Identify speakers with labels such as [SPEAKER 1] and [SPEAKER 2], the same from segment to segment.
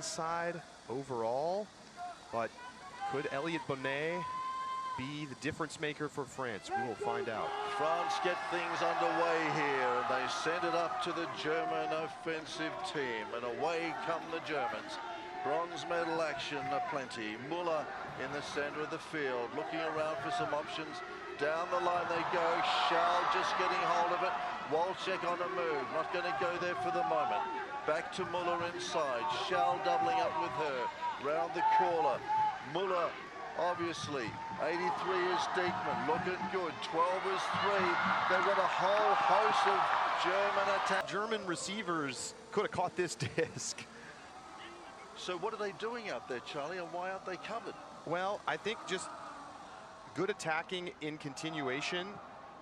[SPEAKER 1] side overall, but could Elliot Bonnet be the difference maker for France? We will find out.
[SPEAKER 2] France get things underway here, and they send it up to the German offensive team, and away come the Germans. Bronze medal action aplenty. Müller in the center of the field, looking around for some options. Down the line they go. Schall just getting hold of it. Walczak on the move, not going to go there for the moment. Back to Müller inside. Schall doubling up with her. Round the corner. Müller, obviously. 83 is Diekmann, looking good. 12 is 3. They've got a whole host of German attack.
[SPEAKER 1] German receivers could have caught this disc.
[SPEAKER 2] So what are they doing out there, Charlie, and why aren't they covered?
[SPEAKER 1] Well, I think just good attacking in continuation,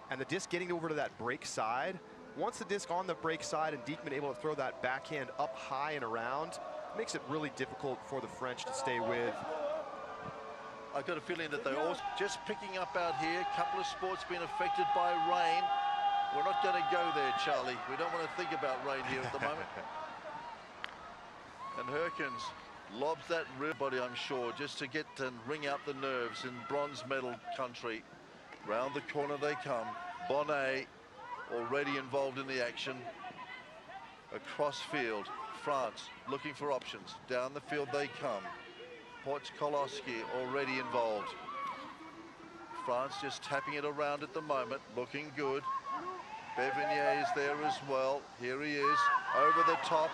[SPEAKER 1] and the disc getting over to that break side. Once the disc on the break side and Diekmann able to throw that backhand up high and around, makes it really difficult for the French to stay with.
[SPEAKER 2] I've got a feeling that they're all just picking up out here. A couple of sports being affected by rain. We're not going to go there, Charlie. We don't want to think about rain here at the moment. And Herkins lobs that rear body, I'm sure, just to get and ring out the nerves in bronze medal country. Round the corner they come. Bonnet already involved in the action. Across field, France looking for options. Down the field they come. Podkolowski already involved. France just tapping it around at the moment, looking good. Bevignier is there as well. Here he is, over the top.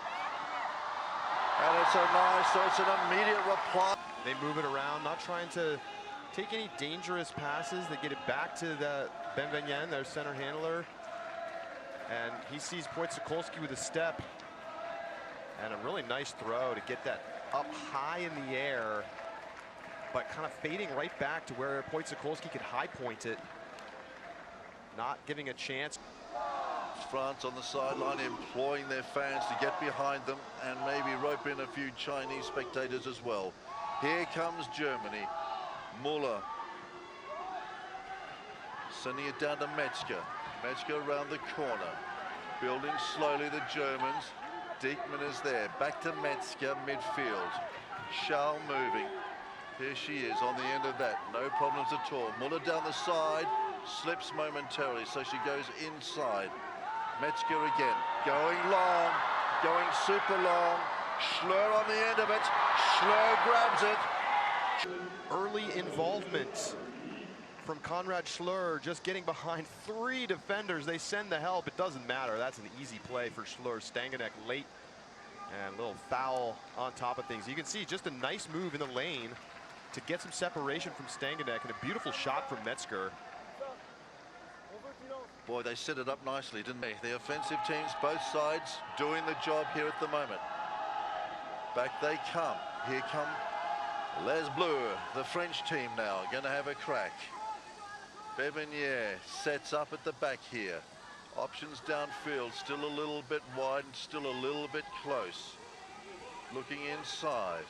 [SPEAKER 2] And it's a nice, so it's an immediate reply.
[SPEAKER 1] They move it around, not trying to take any dangerous passes. They get it back to the Benvenyen, their center handler. And he sees Podkolowski with a step. And a really nice throw to get that up high in the air, but kind of fading right back to where Podkolowski could high point it. Not giving a chance.
[SPEAKER 2] France on the sideline employing their fans to get behind them and maybe rope in a few Chinese spectators as well. Here comes Germany. Müller sending it down to Metzger. Metzger around the corner. Building slowly, the Germans. Diekmann is there. Back to Metzger, midfield. Schall moving. Here she is on the end of that. No problems at all. Müller down the side. Slips momentarily, so she goes inside. Metzger again. Going long. Going super long. Schleur on the end of it. Schleur grabs it.
[SPEAKER 1] Early involvement from Konrad Schleur, just getting behind 3 defenders. They send the help. It doesn't matter. That's an easy play for Schleur. Stangenek late, and a little foul on top of things. You can see just a nice move in the lane to get some separation from Stangenek, and a beautiful shot from Metzger.
[SPEAKER 2] Boy, they set it up nicely, didn't they? The offensive teams, both sides, doing the job here at the moment. Back they come. Here come Les Bleus, the French team now, going to have a crack. Bevignier sets up at the back here. Options downfield, still a little bit wide and still a little bit close. Looking inside.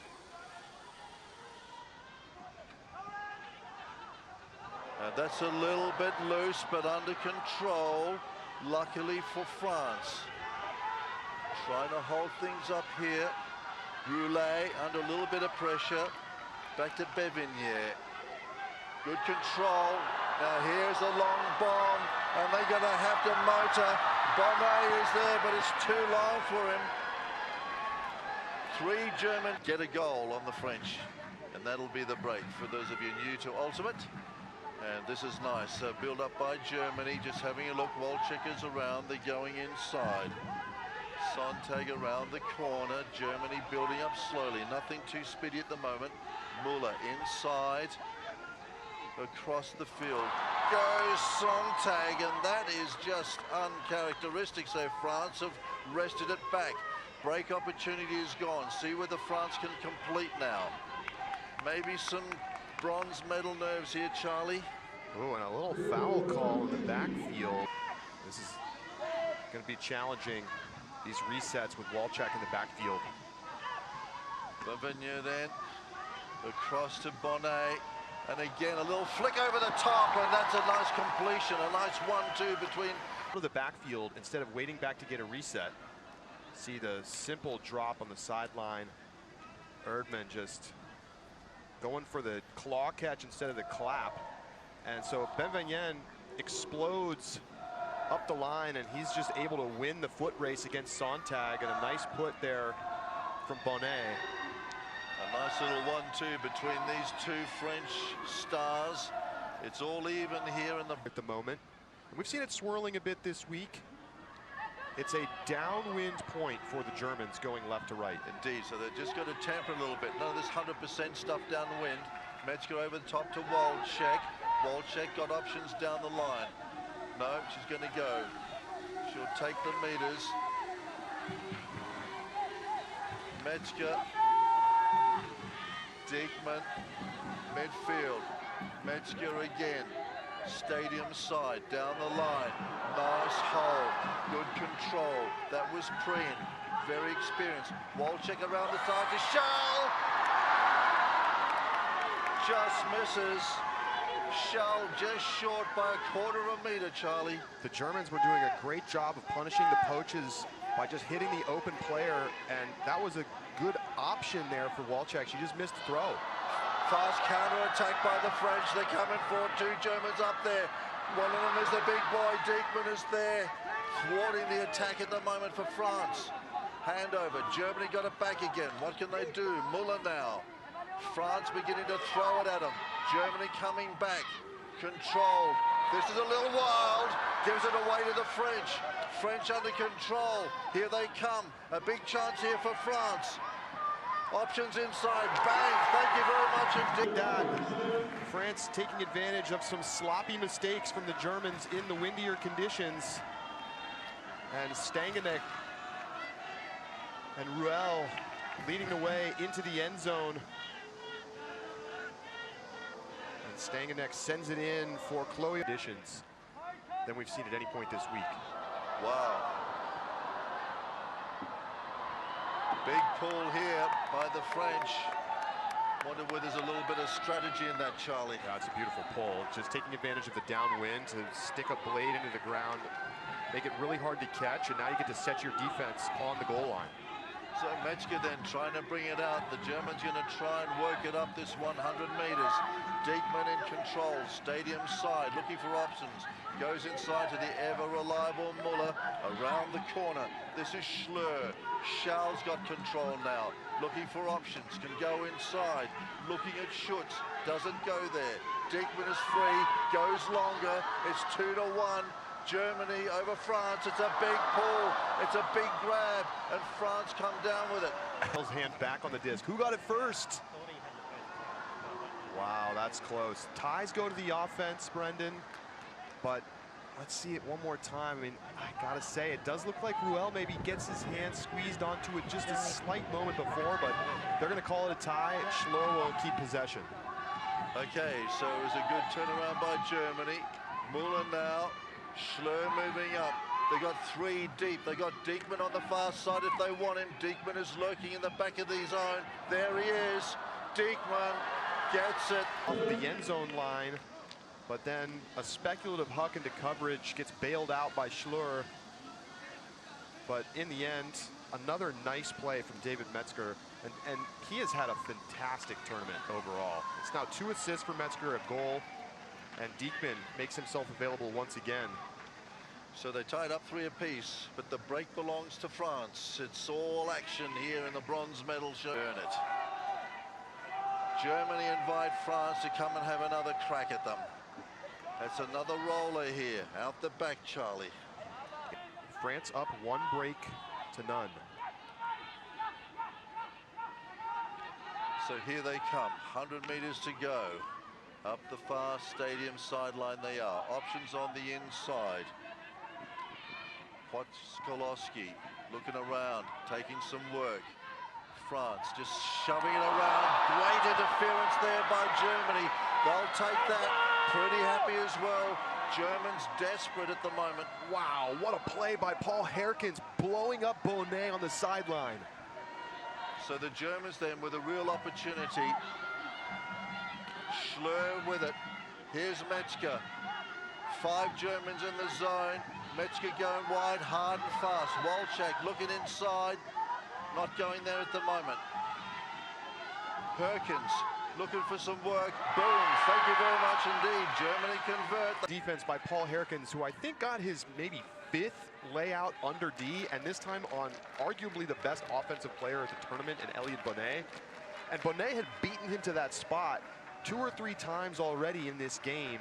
[SPEAKER 2] And that's a little bit loose, but under control, luckily for France. Trying to hold things up here. Roulet under a little bit of pressure. Back to Bevignier. Good control. Now here's a long bomb, and they're going to have to motor. Bonnet is there, but it's too long for him. 3 German get a goal on the French, and that'll be the break for those of you new to Ultimate. And this is nice. Build up by Germany, just having a look. Walczak is around, they're going inside. Sontag around the corner. Germany building up slowly. Nothing too speedy at the moment. Müller inside. Across the field goes Sontag, and that is just uncharacteristic. So France have wrested it back. Break opportunity is gone. See whether France can complete now. Maybe some bronze medal nerves here, Charlie.
[SPEAKER 1] Oh, and a little foul call in the backfield. This is going to be challenging, these resets with Walczak in the backfield.
[SPEAKER 2] Bevignier then across to Bonnet. And again, a little flick over the top, and that's a nice completion, a nice 1-2 between.
[SPEAKER 1] For the backfield, instead of waiting back to get a reset, see the simple drop on the sideline Erdmann just going for the claw catch instead of the clap. And so Benvenien explodes up the line, and he's just able to win the foot race against Sontag, and a nice put there from Bonnet.
[SPEAKER 2] A nice little 1-2 between these two French stars. It's all even here
[SPEAKER 1] at the moment. And we've seen it swirling a bit this week. It's a downwind point for the Germans going left to right.
[SPEAKER 2] Indeed, so they've just got to temper a little bit. None of this 100% stuff downwind. Metzger over the top to Walczek. Walczek got options down the line. No, she's going to go. She'll take the meters. Metzger. Diekman. Midfield. Metzger again. Stadium side, down the line. Nice hole. Good control. That was Preen. Very experienced. Walczek around the side to Schall. Just misses. Schall just short by a quarter of a meter, Charlie.
[SPEAKER 1] The Germans were doing a great job of punishing the poaches by just hitting the open player, and that was a good option there for Walczek. She just missed the throw.
[SPEAKER 2] Fast counter-attack by the French. They're coming for two Germans up there. One of them is the big boy. Diekman is there, thwarting the attack at the moment for France. Handover. Germany got it back again. What can they do? Muller now. France beginning to throw it at them. Germany coming back. Controlled. This is a little wild. Gives it away to the French. French under control. Here they come. A big chance here for France. Options inside. Bang. Thank you very much indeed.
[SPEAKER 1] France taking advantage of some sloppy mistakes from the Germans in the windier conditions. And Stangeneck and Ruel leading the way into the end zone. And Stangeneck sends it in for Chloe. Conditions than we've seen at any point this week.
[SPEAKER 2] Wow. Big pull here by the French. Wonder whether there's a little bit of strategy in that, Charlie.
[SPEAKER 1] Yeah, it's a beautiful pull. Just taking advantage of the downwind to stick a blade into the ground, make it really hard to catch, and now you get to set your defense on the goal line.
[SPEAKER 2] So Metzger then trying to bring it out. The Germans going to try and work it up this 100 meters. Diekman in control, stadium side, looking for options. Goes inside to the ever-reliable Muller around the corner. This is Schleur. Schall's got control now. Looking for options, can go inside. Looking at Schutz, doesn't go there. Diekman is free, goes longer. It's 2-1. Germany over France. It's a big pull. It's a big grab, and France come down with it.
[SPEAKER 1] His hand back on the disc. Who got it first? Wow, that's close. Ties go to the offense, Brendan, but let's see it one more time. I mean, I gotta say, it does look like Ruel maybe gets his hand squeezed onto it just a slight moment before, but they're gonna call it a tie. Schleur will keep possession.
[SPEAKER 2] Okay, so it was a good turnaround by Germany. Muller now. Schleur moving up. They got three deep. They got Diekman on the far side if they want him. Diekman is lurking in the back of the zone. There he is. Diekman gets it.
[SPEAKER 1] Off the end zone line, but then a speculative huck into coverage gets bailed out by Schleur. But in the end, another nice play from David Metzger, and he has had a fantastic tournament overall. It's now 2 assists for Metzger, a goal, and Diekman makes himself available once again.
[SPEAKER 2] So they tied up 3 apiece, but the break belongs to France. It's all action here in the bronze medal show. Earn it. Germany invite France to come and have another crack at them. That's another roller here, out the back, Charlie.
[SPEAKER 1] France up 1 break to none.
[SPEAKER 2] So here they come, 100 meters to go. Up the far stadium sideline they are. Options on the inside. Podkolowski looking around, taking some work. France just shoving it around. Great interference there by Germany. They'll take that. Pretty happy as well. Germans desperate at the moment.
[SPEAKER 1] Wow, what a play by Paul Herkins, blowing up Bonnet on the sideline.
[SPEAKER 2] So the Germans then with a real opportunity. Schleur with it. Here's Metzger. 5 Germans in the zone. Metzger going wide, hard and fast. Walczek looking inside. Not going there at the moment. Perkins looking for some work. Boom. Thank you very much indeed. Germany convert.
[SPEAKER 1] Defense by Paul Herkens, who I think got his maybe 5th layout under D, and this time on arguably the best offensive player at the tournament in Elliot Bonnet. And Bonnet had beaten him to that spot 2 or 3 times already in this game.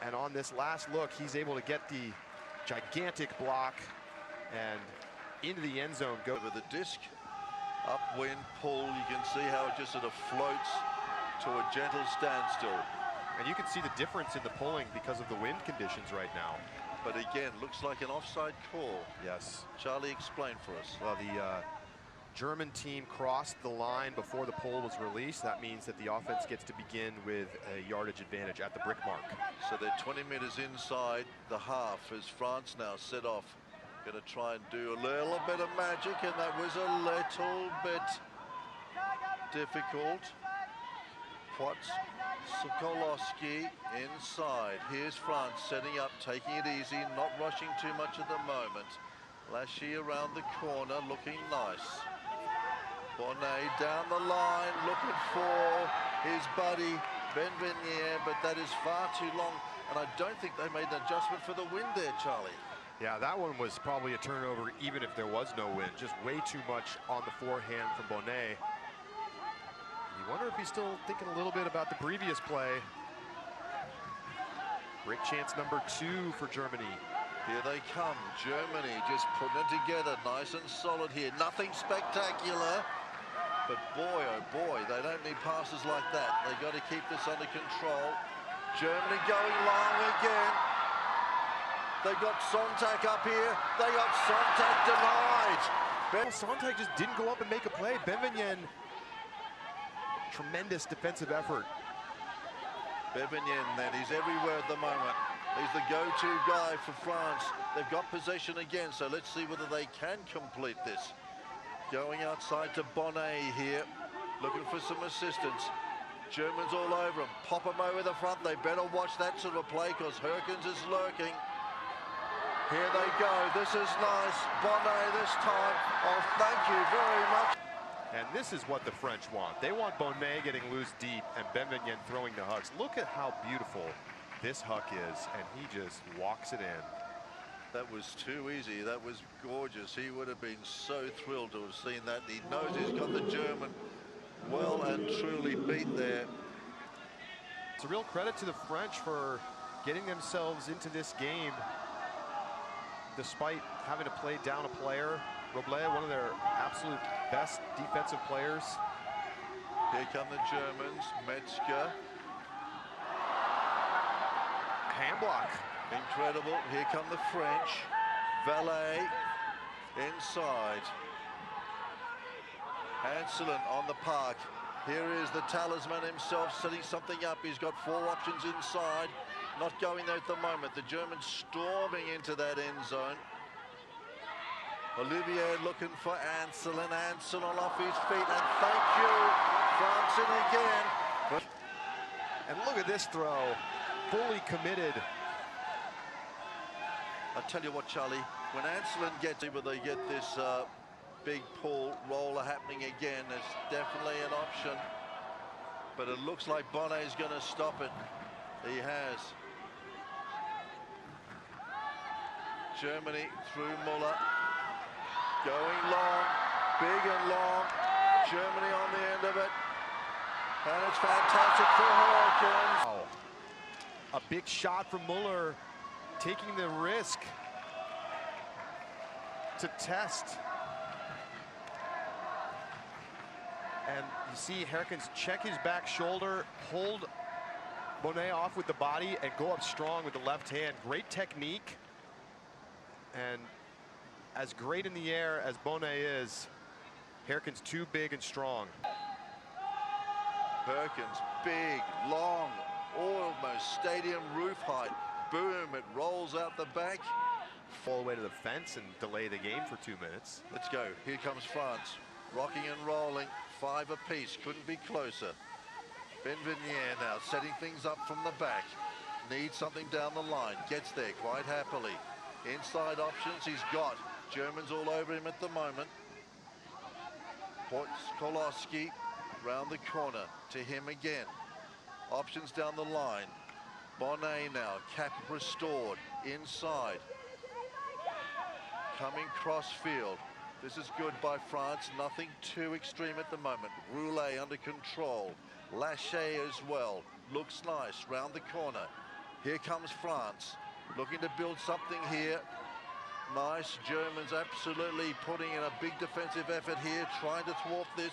[SPEAKER 1] And on this last look, he's able to get the gigantic block and into the end zone. Go
[SPEAKER 2] over the disc, upwind pull. You can see how it just sort of floats to a gentle standstill.
[SPEAKER 1] And you can see the difference in the pulling because of the wind conditions right now.
[SPEAKER 2] But again, looks like an offside call.
[SPEAKER 1] Yes.
[SPEAKER 2] Charlie, explain for us.
[SPEAKER 1] Well, the German team crossed the line before the pull was released. That means that the offense gets to begin with a yardage advantage at the brick mark. So
[SPEAKER 2] they're 20 meters inside the half as France now set off. Going to try and do a little bit of magic, and that was a little bit difficult. Sokolowski inside. Here's France setting up, taking it easy, not rushing too much at the moment. Lashy around the corner, looking nice. Bonnet down the line, looking for his buddy Benvenier, but that is far too long, and I don't think they made an adjustment for the wind there, Charlie.
[SPEAKER 1] Yeah, that one was probably a turnover even if there was no wind. Just way too much on the forehand from Bonnet. You wonder if he's still thinking a little bit about the previous play. Break chance number 2 for Germany.
[SPEAKER 2] Here they come, Germany just putting it together nice and solid here. Nothing spectacular, but boy, oh boy, they don't need passes like that. They've got to keep this under control. Germany going long again. They've got Sonntag up here. They got Sonntag denied.
[SPEAKER 1] Sonntag just didn't go up and make a play. Benvenien, tremendous defensive effort.
[SPEAKER 2] Benvenien then, he's everywhere at the moment. He's the go-to guy for France. They've got possession again, so let's see whether they can complete this. Going outside to Bonnet here, looking for some assistance. Germans all over him. Pop him over the front. They better watch that sort of play because Herkens is lurking. Here they go. This is nice. Bonnet this time. Oh, thank you very much.
[SPEAKER 1] And this is what the French want. They want Bonnet getting loose deep and Benvenien throwing the hucks. Look at how beautiful this huck is, and he just walks it in.
[SPEAKER 2] That was too easy. That was gorgeous. He would have been so thrilled to have seen that. He knows he's got the German well and truly beat there.
[SPEAKER 1] It's a real credit to the French for getting themselves into this game despite having to play down a player. Roblet, one of their absolute best defensive players.
[SPEAKER 2] Here come the Germans. Metzger.
[SPEAKER 1] Hand block.
[SPEAKER 2] Incredible. Here come the French. Valet inside. Hanselin on the park. Here is the talisman himself setting something up. He's got 4 options inside. Not going there at the moment. The Germans storming into that end zone. Olivier looking for Hanselin. Hanselin off his feet. And thank you. France in again.
[SPEAKER 1] And look at this throw. Fully committed.
[SPEAKER 2] I'll tell you what, Charlie, when Hanselin gets it, but they get this big pull roller happening again, there's definitely an option. But it looks like Bonnet is going to stop it. He has. Germany through Muller. Going long, big and long. Germany on the end of it. And it's fantastic for Herkens.
[SPEAKER 1] Oh. A big shot from Muller, taking the risk to test. And you see Herkens check his back shoulder, hold Bonnet off with the body, and go up strong with the left hand. Great technique. And as great in the air as Bonnet is, Herkens too big and strong.
[SPEAKER 2] Herkens, big, long, almost stadium roof height. Boom, it rolls out the back.
[SPEAKER 1] Fall away to the fence and delay the game for 2 minutes.
[SPEAKER 2] Let's go. Here comes France. Rocking and rolling. 5 apiece. Couldn't be closer. Benvenier now setting things up from the back. Needs something down the line. Gets there quite happily. Inside options he's got. Germans all over him at the moment. Kolowski round the corner to him again. Options down the line. Bonnet now, cap restored, inside. Coming cross field. This is good by France, nothing too extreme at the moment. Roulet under control. Lachey as well, looks nice, round the corner. Here comes France, looking to build something here. Nice, Germans absolutely putting in a big defensive effort here, trying to thwart this.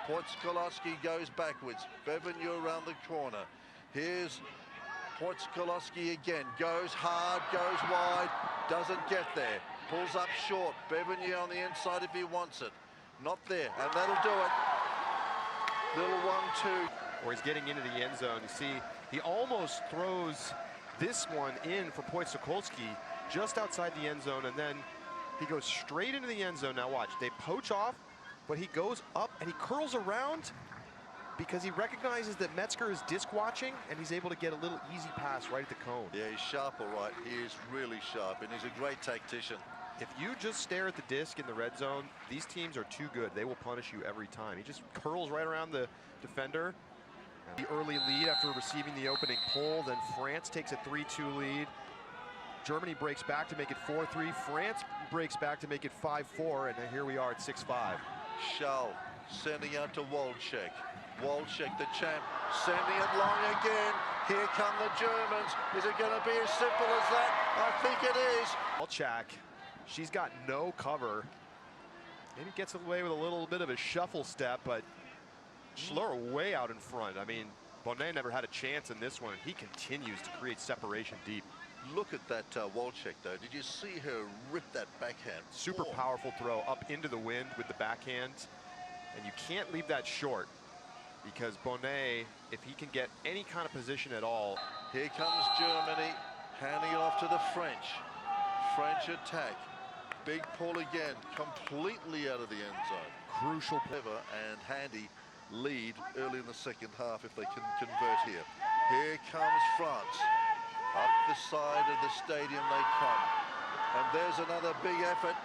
[SPEAKER 2] Podkolowski goes backwards, Bevernier around the corner. Here's Podkolowski again, goes hard, goes wide, doesn't get there. Pulls up short, Bevernier on the inside if he wants it. Not there, and that'll do it. Little 1-2.
[SPEAKER 1] Where he's getting into the end zone. You see, he almost throws this one in for Podkolowski just outside the end zone, and then he goes straight into the end zone. Now watch, they poach off, but he goes up and he curls around because he recognizes that Metzger is disc watching, and he's able to get a little easy pass right at the cone.
[SPEAKER 2] Yeah, he's sharp, all right. He is really sharp, and he's a great tactician.
[SPEAKER 1] If you just stare at the disc in the red zone, these teams are too good. They will punish you every time. He just curls right around the defender. The early lead after receiving the opening pull, then France takes a 3-2 lead. Germany breaks back to make it 4-3. France breaks back to make it 5-4, and here we are at 6-5.
[SPEAKER 2] Schall sending out to Walczek. Walczek, the champ, sending it long again. Here come the Germans. Is it going to be as simple as that? I think it is.
[SPEAKER 1] Walczek, she's got no cover. Maybe gets away with a little bit of a shuffle step, but Schlur way out in front. I mean, Bonnet never had a chance in this one. He continues to create separation deep.
[SPEAKER 2] Look at that Walczek, though. Did you see her rip that backhand?
[SPEAKER 1] Super powerful throw up into the wind with the backhand. And you can't leave that short, because Bonnet, if he can get any kind of position at all.
[SPEAKER 2] Here comes Germany, handing it off to the French. French attack. Big pull again, completely out of the end zone.
[SPEAKER 1] Crucial.
[SPEAKER 2] Clever and handy lead early in the second half if they can convert here. Here comes France. Up the side of the stadium they come. And there's another big effort.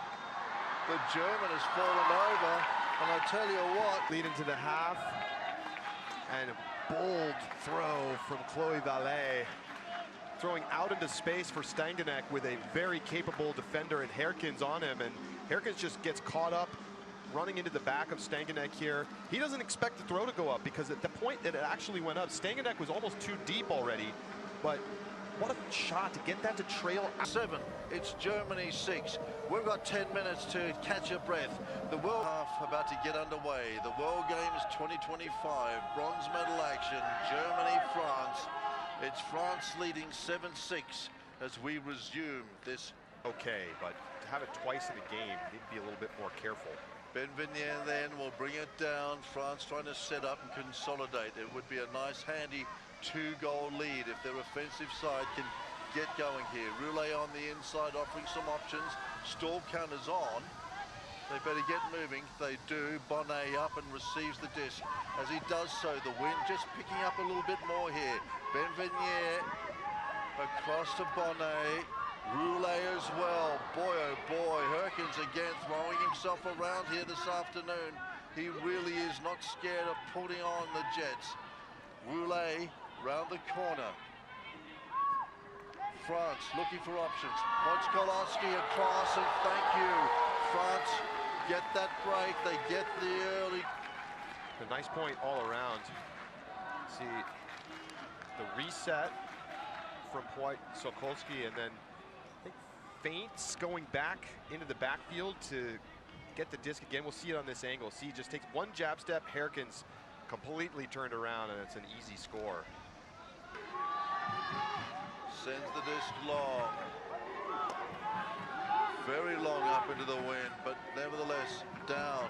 [SPEAKER 2] The German has fallen over, and I tell you what.
[SPEAKER 1] Lead into the half, and a bold throw from Chloe Vallet. Throwing out into space for Stangenek with a very capable defender and Herkins on him, and Herkins just gets caught up running into the back of Stangenek here. He doesn't expect the throw to go up, because at the point that it actually went up, Stangenek was almost too deep already, but what a shot to get that to trail.
[SPEAKER 2] 7, it's Germany 6. We've got 10 minutes to catch your breath. The World Half about to get underway. The World Games 2025, bronze medal action, Germany, France. It's France leading 7-6 as we resume this.
[SPEAKER 1] Okay, but to have it twice in a game, you need to be a little bit more careful.
[SPEAKER 2] Benvenier then will bring it down. France trying to set up and consolidate. It would be a nice, handy 2-goal lead if their offensive side can get going here. Roulet on the inside offering some options. Stall counters on. They better get moving. They do. Bonnet up and receives the disc. As he does so, the wind just picking up a little bit more here. Benvenier across to Bonnet. Roulet as well. Boy, oh boy. Herkins again throwing himself around here this afternoon. He really is not scared of putting on the Jets. Roulet round the corner. France looking for options. Podkolowski across, and thank you. France get that break. They get the early.
[SPEAKER 1] A nice point all around. See the reset from Sokolski, and then I think feints going back into the backfield to get the disc again. We'll see it on this angle. See, just takes one jab step. Herkins completely turned around, and it's an easy score.
[SPEAKER 2] Sends the disc long. Very long up into the wind, but nevertheless down.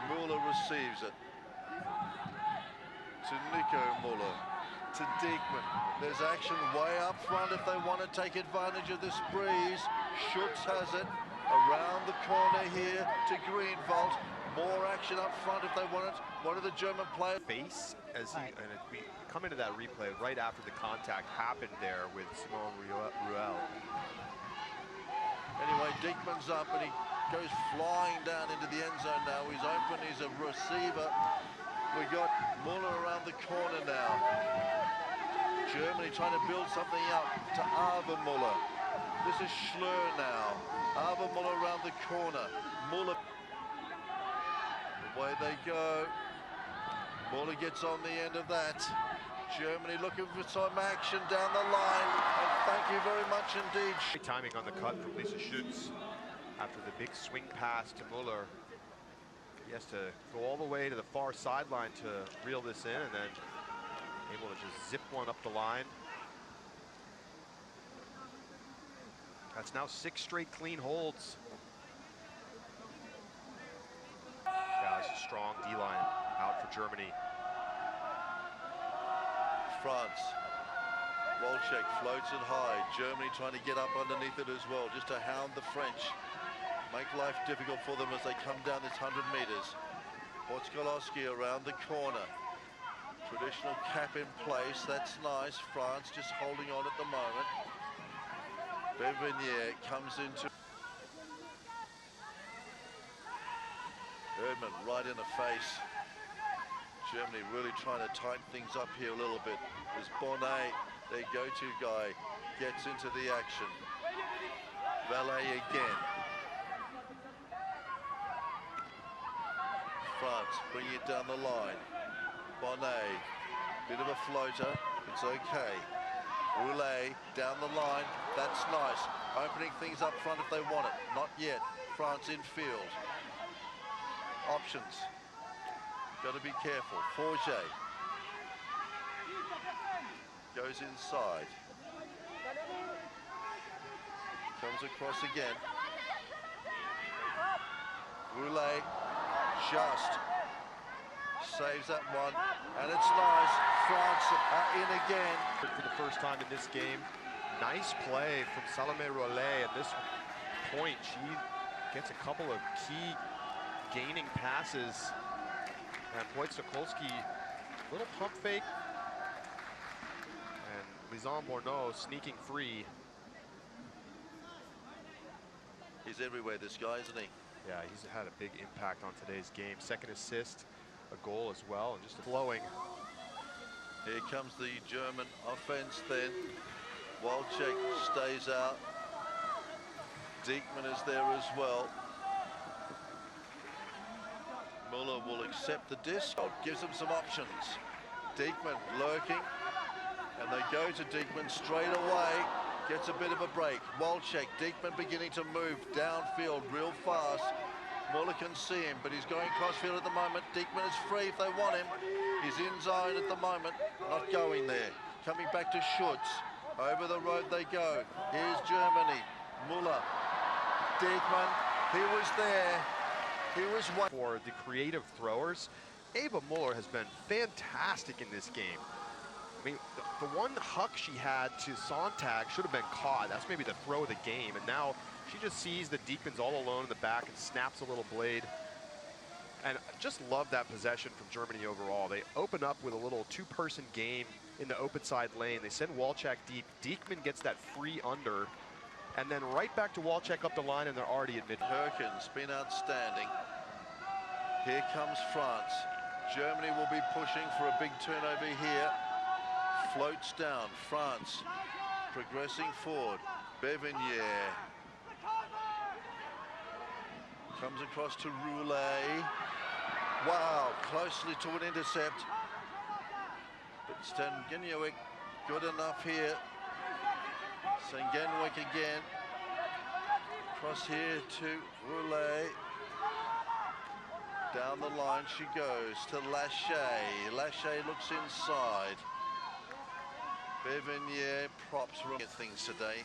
[SPEAKER 2] Muller receives it. To Nico Muller. To Diekman. There's action way up front if they want to take advantage of this breeze. Schutz has it. Around the corner here to Greenwald. More action up front if they want it. One of the German players.
[SPEAKER 1] Face as he, and we come into that replay right after the contact happened there with Simone Ruel.
[SPEAKER 2] Anyway, Diekman's up and he goes flying down into the end zone now. He's open, he's a receiver. We got Muller around the corner now. Germany trying to build something up to Muller. This is Schlür now. Muller around the corner. Muller. Away they go. Muller gets on the end of that. Germany looking for some action down the line. And thank you very much indeed.
[SPEAKER 1] Great timing on the cut from Lisa Schutz after the big swing pass to Muller. He has to go all the way to the far sideline to reel this in, and then able to just zip one up the line. That's now 6 straight clean holds. Yeah, it's a strong D-line out for Germany.
[SPEAKER 2] France. Wolczek floats it high. Germany trying to get up underneath it as well, just to hound the French. Make life difficult for them as they come down this 100 meters. Podkolowski around the corner. Traditional cap in place, that's nice. France just holding on at the moment. Benvenier comes into... Erdmann right in the face. Germany really trying to tighten things up here a little bit. As Bonnet, their go-to guy, gets into the action. Valet again. France bringing it down the line. Bonnet, bit of a floater, it's okay. Roulet down the line, that's nice. Opening things up front if they want it. Not yet. France in field. Options. Got to be careful. Forget goes inside. Comes across again. Roulet just saves that one, and it's nice. France are in again.
[SPEAKER 1] For the first time in this game, nice play from Salome Roulet. At this point, she gets a couple of key gaining passes. And Wojciechowski, little pump fake. And Lisanne Bourneau sneaking free.
[SPEAKER 2] He's everywhere, this guy, isn't he?
[SPEAKER 1] Yeah, he's had a big impact on today's game. Second assist, a goal as well, and just flowing.
[SPEAKER 2] Here comes the German offense then. Wolczek stays out. Diekmann is there as well. Muller will accept the disc. Gives them some options. Diekmann lurking, and they go to Diekmann straight away. Gets a bit of a break. Wolczek, Diekmann beginning to move downfield real fast. Muller can see him, but he's going crossfield at the moment. Diekmann is free if they want him. He's in zone at the moment, not going there. Coming back to Schutz. Over the road they go. Here's Germany. Muller. Diekmann, he was there. He was one.
[SPEAKER 1] For the creative throwers, Ava Muller has been fantastic in this game. I mean, the one huck she had to Sontag should have been caught. That's maybe the throw of the game. And now she just sees the Diekmann's all alone in the back and snaps a little blade. And just love that possession from Germany overall. They open up with a little two-person game in the open side lane. They send Wolczek deep. Diekmann gets that free under. And then right back to Wolczek up the line, and they're already at mid.
[SPEAKER 2] Herken's been outstanding. Here comes France. Germany will be pushing for a big turnover here. Floats down. France progressing forward. Bevenier comes across to Roulet. Wow, closely to an intercept. But Stengenwick good enough here. Stengenwick again. Cross here to Roulet. Down the line she goes to Lachey. Lachey looks inside. Bevenier props wrong at things today.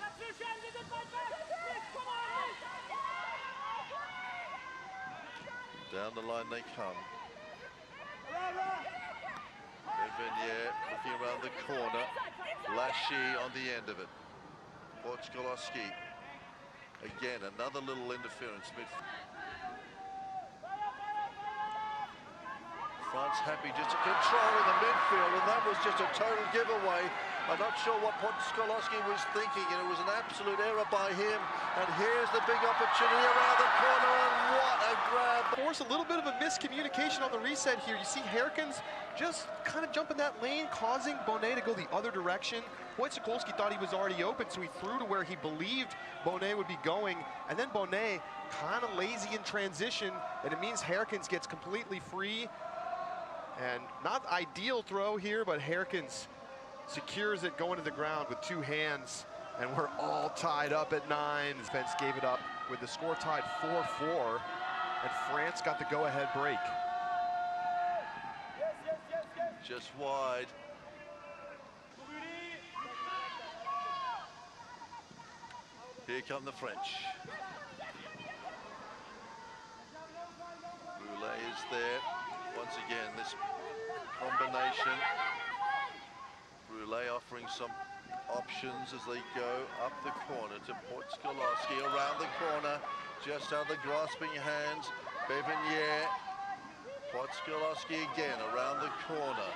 [SPEAKER 2] Down the line they come. Bevenier looking around the corner. Lachey on the end of it. Podkolowski. Again, another little interference. France happy just to control in the midfield, and that was just a total giveaway I'm not sure what Podkolski was thinking, and it was an absolute error by him. And here's the big opportunity around the corner, and what a grab.
[SPEAKER 1] Force a little bit of a miscommunication on the reset here. You see Herkins just kind of jumping that lane, causing Bonnet to go the other direction. Podkolski thought he was already open, so he threw to where he believed Bonnet would be going. And then Bonnet kind of lazy in transition, and it means Herkins gets completely free. And not ideal throw here, but Herkins secures it going to the ground with two hands, and we're all tied up at 9. Defense gave it up with the score tied 4-4, and France got the go-ahead break.
[SPEAKER 2] Just wide. Here come the French. Roulet is there. Once again, this combination. Roulet offering some options as they go up the corner to Podkolski, around the corner, just out of the grasping hands. Bevignier, Podkolski again around the corner.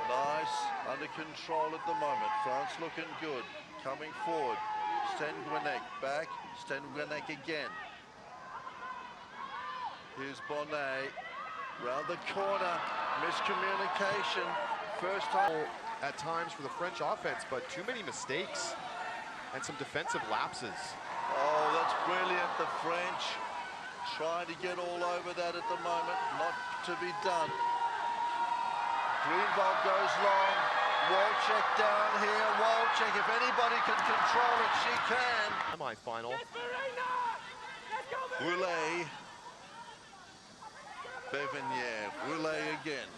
[SPEAKER 2] Nice, under control at the moment. France looking good, coming forward. Stenguenek back, Stenguenek again. Here's Bonnet, round the corner, miscommunication. First time.
[SPEAKER 1] At times for the French offense, but too many mistakes and some defensive lapses.
[SPEAKER 2] Oh, that's brilliant. The French trying to get all over that at the moment. Not to be done. Greenwald goes long. Walczak down here. Walczak, if anybody can control it, she can.
[SPEAKER 1] Semi-final.
[SPEAKER 2] Roulet. Bevignier. Roulet again.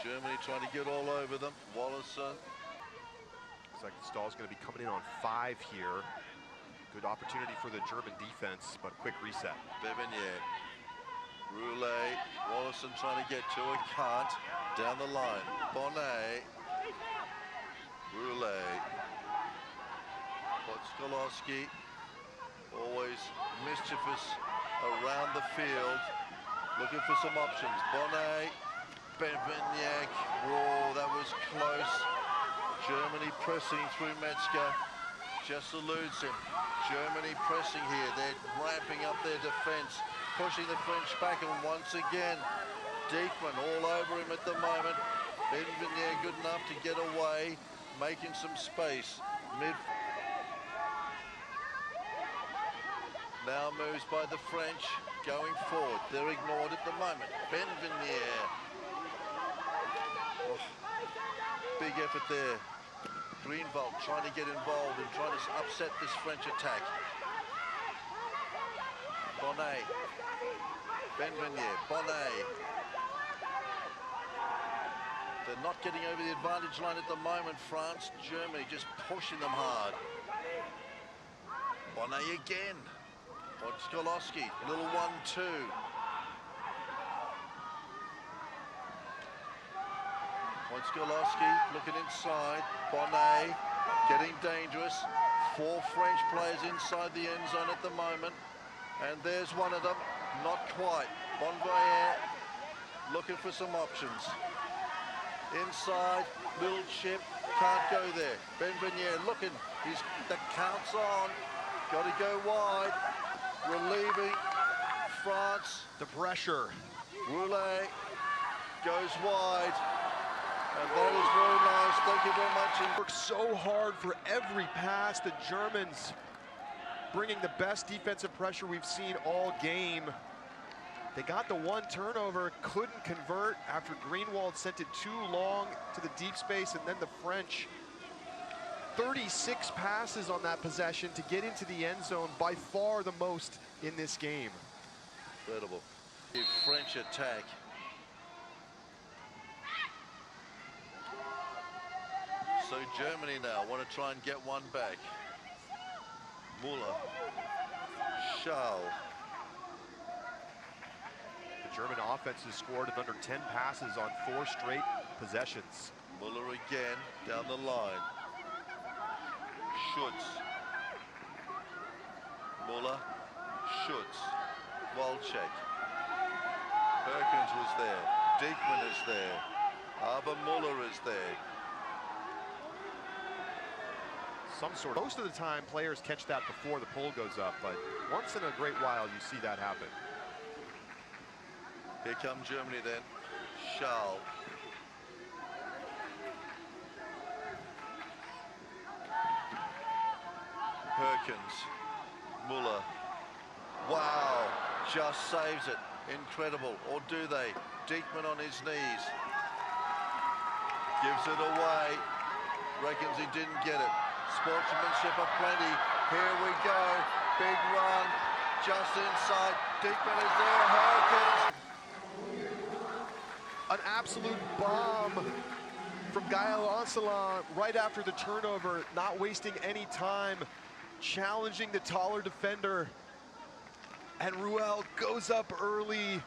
[SPEAKER 2] Germany trying to get all over them. Wallison.
[SPEAKER 1] Looks like the stall's going to be coming in on 5 here. Good opportunity for the German defense, but quick reset.
[SPEAKER 2] Bevignier. Roulet. Wallison trying to get to it. Can't. Down the line. Bonnet. Roulet. Podkolski. Always mischievous around the field. Looking for some options. Bonnet. Bevignier, whoa, that was close. Germany pressing through Metzger, just eludes him. Germany pressing here, they're ramping up their defense, pushing the French back, and once again, Diekman all over him at the moment. Bevignier good enough to get away, making some space. Now moves by the French, going forward. They're ignored at the moment. Bevignier. Oh, big effort there. Greenwald trying to get involved and trying to upset this French attack. Bonnet. Bevignier. Bonnet. They're not getting over the advantage line at the moment. France, Germany just pushing them hard. Bonnet again. Podkolski, little 1-2. Podkolski looking inside. Bonnet getting dangerous. 4 French players inside the end zone at the moment. And there's one of them. Not quite. Bonvoyer looking for some options. Inside, little chip, can't go there. Bevignier looking, the count's on. Got to go wide. Relieving France.
[SPEAKER 1] The pressure.
[SPEAKER 2] Roulet goes wide. And that is very nice. Thank you very much.
[SPEAKER 1] And works so hard for every pass. The Germans bringing the best defensive pressure we've seen all game. They got the 1 turnover, couldn't convert after Greenwald sent it too long to the deep space, and then the French 36 passes on that possession to get into the end zone, by far the most in this game.
[SPEAKER 2] Incredible. The French attack. So Germany now want to try and get one back. Muller. Schall.
[SPEAKER 1] The German offense has scored in under 10 passes on 4 straight possessions.
[SPEAKER 2] Muller again down the line. Schutz. Muller. Schutz. Walczak. Perkins was there. Diekmann is there. Muller is there.
[SPEAKER 1] Most of the time, players catch that before the pole goes up, but once in a great while, you see that happen.
[SPEAKER 2] Here come Germany then. Schall. Herkens. Muller. Wow, just saves it. Incredible. Or do they? Diekmann on his knees. Gives it away. Reckons he didn't get it. Sportsmanship aplenty. Here we go. Big run. Just inside. Diekmann is there. Herkens.
[SPEAKER 1] An absolute bomb from Gael Ancelin right after the turnover, not wasting any time, challenging the taller defender. And Ruel goes up early.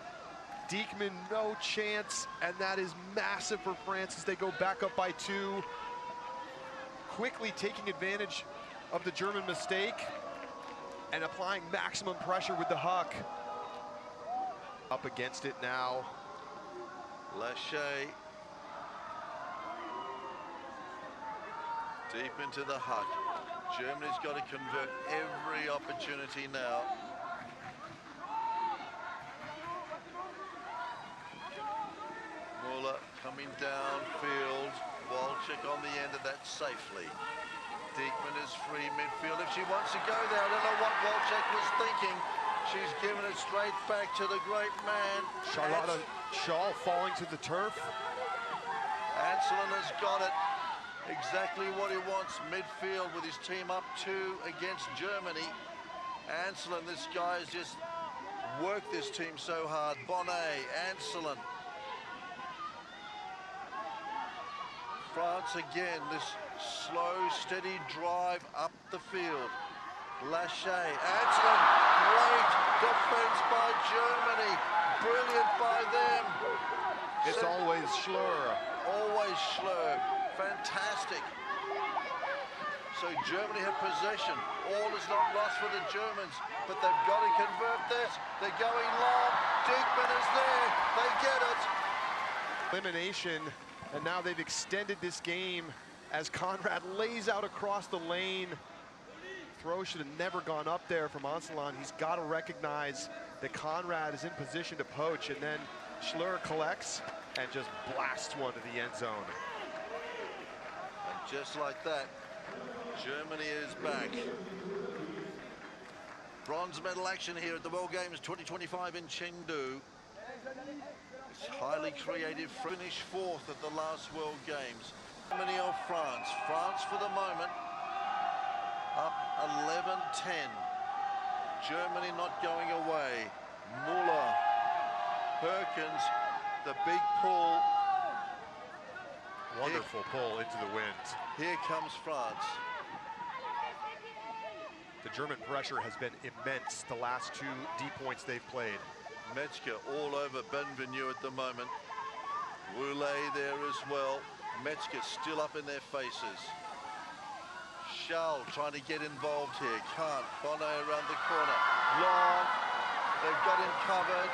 [SPEAKER 1] Diekmann, no chance, and that is massive for France as they go back up by 2. Quickly taking advantage of the German mistake and applying maximum pressure with the huck. Up against it now.
[SPEAKER 2] Lachey. Deep into the huck. Germany's got to convert every opportunity now. Muller coming downfield. Walczyk on the end of that safely. Diekmann is free midfield if she wants to go there. I don't know what Walczyk was thinking. She's given it straight back to the great man.
[SPEAKER 1] Charlotte Schall falling to the turf.
[SPEAKER 2] Ancelin has got it. Exactly what he wants. Midfield with his team up 2 against Germany. Ancelin, this guy has just worked this team so hard. Bonnet, Ancelin. France again, this slow, steady drive up the field. Lachey, Ancelin, great defense by Germany. Brilliant by them.
[SPEAKER 1] It's always Schlur.
[SPEAKER 2] Always Schlur. Fantastic. So Germany have possession. All is not lost for the Germans, but they've got to convert this. They're going long. Diekmann is there. They get it.
[SPEAKER 1] Elimination, and now they've extended this game as Conrad lays out across the lane. Throw should have never gone up there from Ancelin. He's got to recognize that Conrad is in position to poach, and then Schlur collects and just blasts one to the end zone.
[SPEAKER 2] And just like that, Germany is back. Bronze medal action here at the World Games 2025 in Chengdu. It's highly creative. Finished 4th at the last World Games. Germany or France? France for the moment up 11-10. Germany not going away. Muller, Herkens, the big pull.
[SPEAKER 1] Wonderful pull into the wind.
[SPEAKER 2] Here comes France.
[SPEAKER 1] The German pressure has been immense the last 2 D points they've played.
[SPEAKER 2] Metzger all over Benvenu at the moment. Roulet there as well. Metzger still up in their faces. Schall trying to get involved here. Can't. Bonnet around the corner. Long. They've got him covered.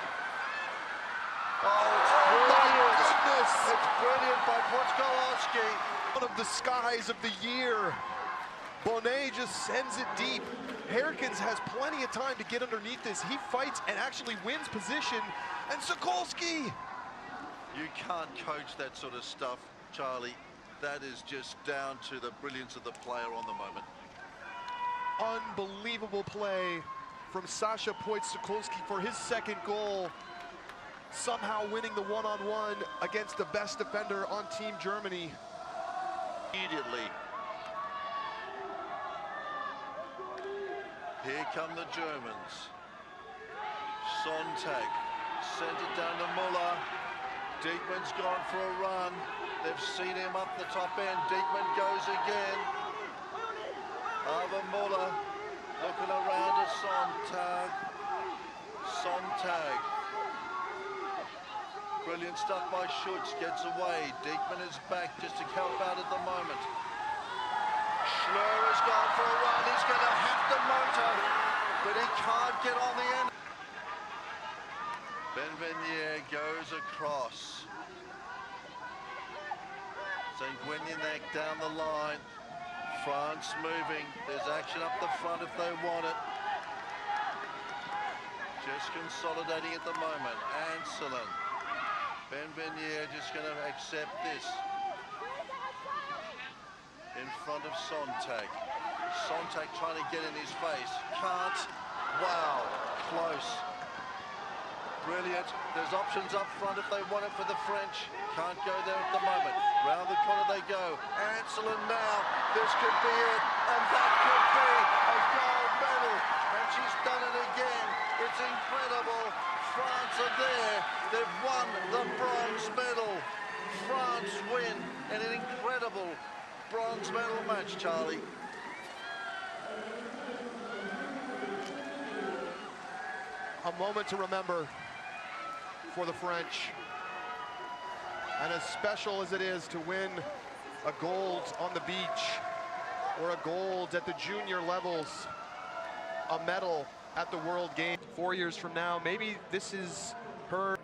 [SPEAKER 2] Oh, it's brilliant.
[SPEAKER 1] Goodness.
[SPEAKER 2] It's brilliant by Podkolowski.
[SPEAKER 1] One of the skies of the year. Bonnet just sends it deep. Herkens has plenty of time to get underneath this. He fights and actually wins position. And Sokolski.
[SPEAKER 2] You can't coach that sort of stuff, Charlie. That is just down to the brilliance of the player on the moment.
[SPEAKER 1] Unbelievable play from Sasha Sokolski for his 2nd goal. Somehow winning the one-on-one against the best defender on Team Germany.
[SPEAKER 2] Immediately. Here come the Germans. Sontag sent it down to Muller. Diekmann's gone for a run. They've seen him up the top end. Diekmann goes again. Muller looking around to Sontag. Sontag. Brilliant stuff by Schutz. Gets away. Diekmann is back just to help out at the moment. Schlur has gone for a run. He's going to have to motor, but he can't get on the end. Benvenier goes across. St. Guignac down the line. France moving. There's action up the front if they want it. Just consolidating at the moment. Anselin. Benvenier just going to accept this. In front of Sontag. Sontag trying to get in his face. Can't. Wow. Close. Brilliant. There's options up front if they want it for the French. Can't go there at the moment. Round the corner they go. Anselin now. This could be it. And that could be a gold medal. And she's done it again. It's incredible. France are there. They've won the bronze medal. France win in an incredible bronze medal match, Charlie.
[SPEAKER 1] A moment to remember for the French. And as special as it is to win a gold on the beach or a gold at the junior levels, a medal at the World Games 4 years from now, maybe this is her